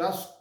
10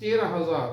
13,000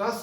10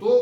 2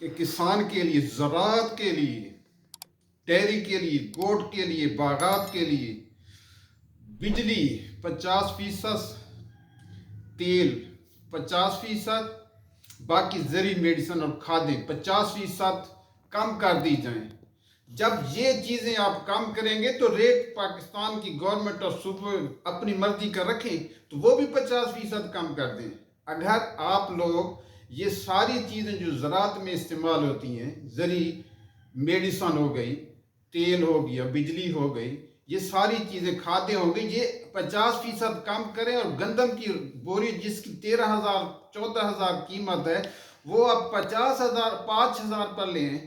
کہ کسان کے لیے، زراعت کے لیے، ڈیری کے لیے، گوٹ کے لیے، باغات کے لیے بجلی 50%، تیل 50%، باقی زرعی میڈیسن اور کھادیں 50% کم کر دی جائیں۔ جب یہ چیزیں آپ کم کریں گے تو ریٹ پاکستان کی گورنمنٹ اور صوبے اپنی مرضی کا رکھیں تو وہ بھی 50% کم کر دیں۔ اگر آپ لوگ یہ ساری چیزیں جو زراعت میں استعمال ہوتی ہیں، زرعی میڈیسن ہو گئی، تیل ہو گیا، بجلی ہو گئی، یہ ساری چیزیں کھادیں ہو گئی، یہ 50% کم کریں، اور گندم کی بوری جس کی 13,000 14,000 قیمت ہے وہ اب 5,000 پر لیں۔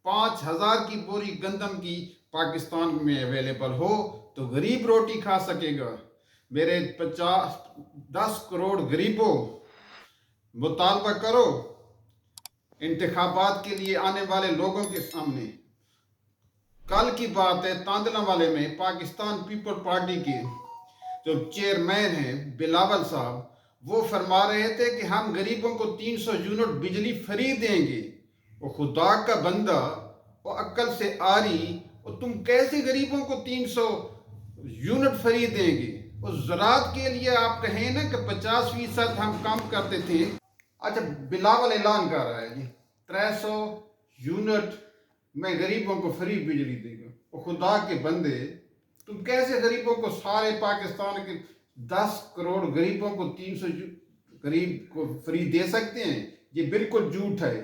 5,000 کی بوری گندم کی پاکستان میں اویلیبل ہو تو غریب روٹی کھا سکے گا۔ میرے 10 کروڑ غریبوں، مطالبہ کرو انتخابات کے لیے آنے والے لوگوں کے سامنے۔ کل کی بات ہے، تاندلہ والے میں پاکستان پیپل پارٹی کے جو چیئرمین ہیں بلاول صاحب، وہ فرما رہے تھے کہ ہم غریبوں کو 300 یونٹ بجلی فری دیں گے۔ وہ خدا کا بندہ، وہ عقل سے آری، اور تم کیسے غریبوں کو 300 یونٹ فری دیں گے؟ اور زراعت کے لیے آپ کہیں نا کہ 50% ہم کم کرتے تھے۔ اچھا، بلاول اعلان کر رہا ہے جی 300 یونٹ میں غریبوں کو فری بجلی دے گا۔ اور خدا کے بندے، تم کیسے غریبوں کو، سارے پاکستان کے 10 کروڑ غریبوں کو 300 غریب کو فری دے سکتے ہیں؟ یہ بالکل جھوٹ ہے۔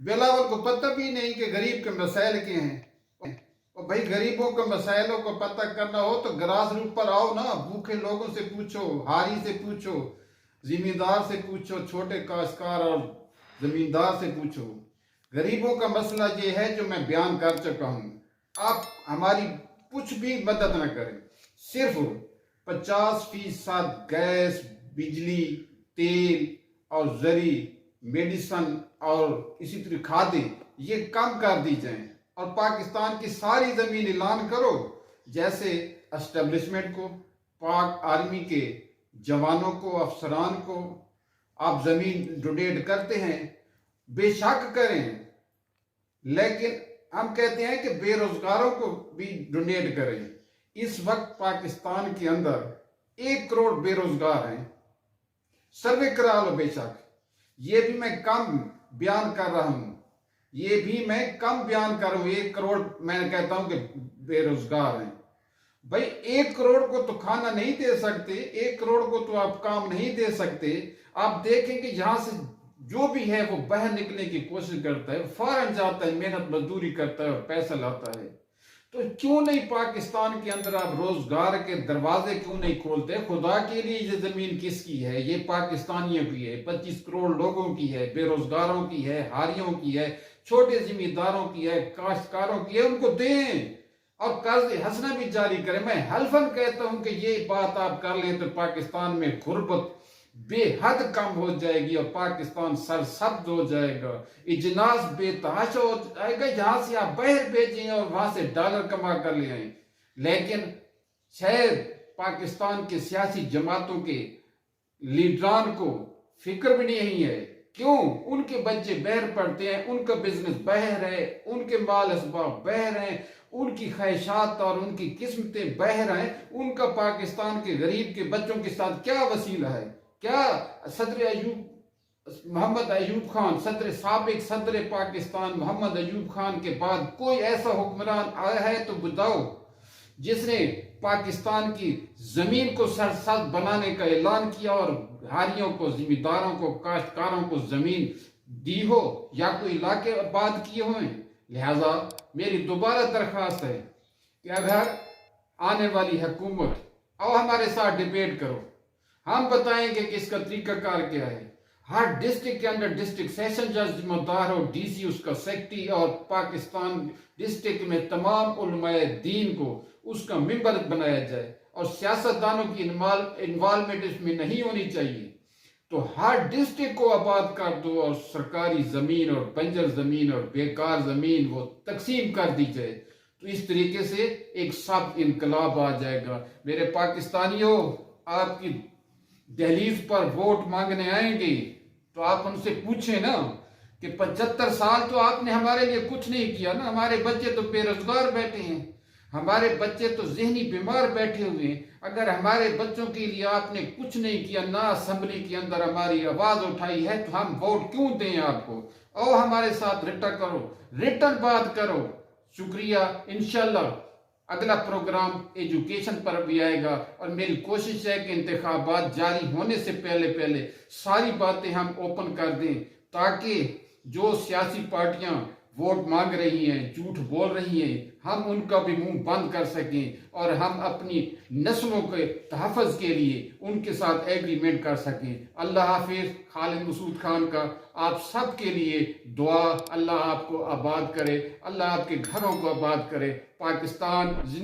بلاول کو پتہ بھی نہیں کہ غریب کے مسائل کیا ہیں۔ اور بھائی غریبوں کے مسائلوں کو پتہ کرنا ہو تو گراس روٹ پر آؤ نا، بھوکے لوگوں سے پوچھو، ہاری سے پوچھو، زمیندار سے پوچھو، چھوٹے کاشتکار اور زمیندار سے پوچھو۔ غریبوں کا مسئلہ یہ ہے جو میں بیان کر چکا ہوں۔ آپ ہماری کچھ بھی مدد نہ کریں، صرف 50% گیس، بجلی، تیل اور زرعی میڈیسن اور اسی طرح کھادیں یہ کم کر دی جائیں، اور پاکستان کی ساری زمین اعلان کرو، جیسے اسٹیبلشمنٹ کو، پاک آرمی کے جوانوں کو، افسران کو آپ زمین ڈونیٹ کرتے ہیں، بے شک کریں، لیکن ہم کہتے ہیں کہ بے روزگاروں کو بھی ڈونیٹ کریں۔ اس وقت پاکستان کے اندر 1 کروڑ بے روزگار ہیں، سروے کرا لو بے شک۔ یہ بھی میں کم بیان کر رہا ہوں، 1 کروڑ میں کہتا ہوں کہ بے روزگار ہیں۔ بھائی 1 کروڑ کو تو کھانا نہیں دے سکتے، 1 کروڑ کو تو آپ کام نہیں دے سکتے۔ آپ دیکھیں کہ یہاں سے جو بھی ہے وہ باہر نکلنے کی کوشش کرتا ہے، فارن جاتا ہے، محنت مزدوری کرتا ہے اور پیسہ لاتا ہے۔ تو کیوں نہیں پاکستان کے اندر آپ روزگار کے دروازے کیوں نہیں کھولتے؟ خدا کے لیے یہ زمین کس کی ہے؟ یہ پاکستانیوں کی ہے، 25 کروڑ لوگوں کی ہے، بے روزگاروں کی ہے، ہاریوں کی ہے، چھوٹے زمینداروں کی ہے، کاشتکاروں کی ہے، ان کو دیں اور قرض حسنہ بھی جاری کریں۔ میں حلفاً کہتا ہوں کہ یہ بات آپ کر لیں تو پاکستان میں غربت بے حد کم ہو جائے گی اور پاکستان سرسبز ہو جائے گا، اجناس بے تحاشا ہو جائے گا۔ یہاں سے آپ باہر بھیجیں اور وہاں سے ڈالر کما کر لے آئیں، لیکن شاید پاکستان کے سیاسی جماعتوں کے لیڈران کو فکر بھی نہیں ہے۔ کیوں؟ ان کے بچے باہر پڑھتے ہیں، ان کا بزنس باہر ہے، ان کے مال اسباب باہر ہیں، ان کی خواہشات اور ان کی قسمتیں باہر ہیں۔ ان کا پاکستان کے غریب کے بچوں کے ساتھ کیا وسیلہ ہے؟ کیا محمد ایوب خان، سابق صدر پاکستان محمد ایوب خان کے بعد کوئی ایسا حکمران آیا ہے تو بتاؤ جس نے پاکستان کی زمین کو سرسبز بنانے کا اعلان کیا اور ہاریوں کو، زمینداروں کو، کاشتکاروں کو زمین دی ہو یا کوئی علاقے آباد کیے ہوئے؟ لہذا میری دوبارہ درخواست ہے کہ اگر آنے والی حکومت اور ہمارے ساتھ ڈیبیٹ کرو، ہم بتائیں گے کہ اس کا طریقہ کار کیا ہے۔ ہر ڈسٹرکٹ کے اندر ڈسٹرکٹ سیشن جج ذمہ دار ہو، ڈی سی اس کا سیکٹری، اور پاکستان ڈسٹرکٹ میں تمام علماء دین کو اس کا ممبر بنایا جائے، اور سیاستدانوں کی انوالومنٹ اس میں نہیں ہونی چاہیے۔ تو ہر ڈسٹرکٹ کو آباد کر دو اور سرکاری زمین اور بنجر زمین اور بیکار زمین وہ تقسیم کر دی جائے، تو اس طریقے سے ایک سب انقلاب آ جائے گا۔ میرے پاکستانیوں، آپ کی دہلیز پر ووٹ مانگنے آئیں گے تو آپ ان سے پوچھیں نا کہ 75 سال تو آپ نے ہمارے لیے کچھ نہیں کیا نا. ہمارے بچے تو بے روزگار بیٹھے ہیں, ہمارے بچے تو ذہنی بیمار بیٹھے ہوئے ہیں. اگر ہمارے بچوں کے لیے آپ نے کچھ نہیں کیا, نہ اسمبلی کے اندر ہماری آواز اٹھائی ہے, تو ہم ووٹ کیوں دیں آپ کو؟ او ہمارے ساتھ ریٹرن بات کرو. شکریہ. انشاءاللہ اگلا پروگرام ایجوکیشن پر بھی آئے گا, اور میری کوشش ہے کہ انتخابات جاری ہونے سے پہلے ساری باتیں ہم اوپن کر دیں, تاکہ جو سیاسی پارٹیاں ووٹ مانگ رہی ہیں, جھوٹ بول رہی ہیں, ہم ان کا بھی منہ بند کر سکیں, اور ہم اپنی نسلوں کے تحفظ کے لیے ان کے ساتھ ایگریمنٹ کر سکیں. اللہ حافظ. خالد مسعود خان کا آپ سب کے لیے دعا. اللہ آپ کو آباد کرے, اللہ آپ کے گھروں کو آباد کرے. پاکستان زندہ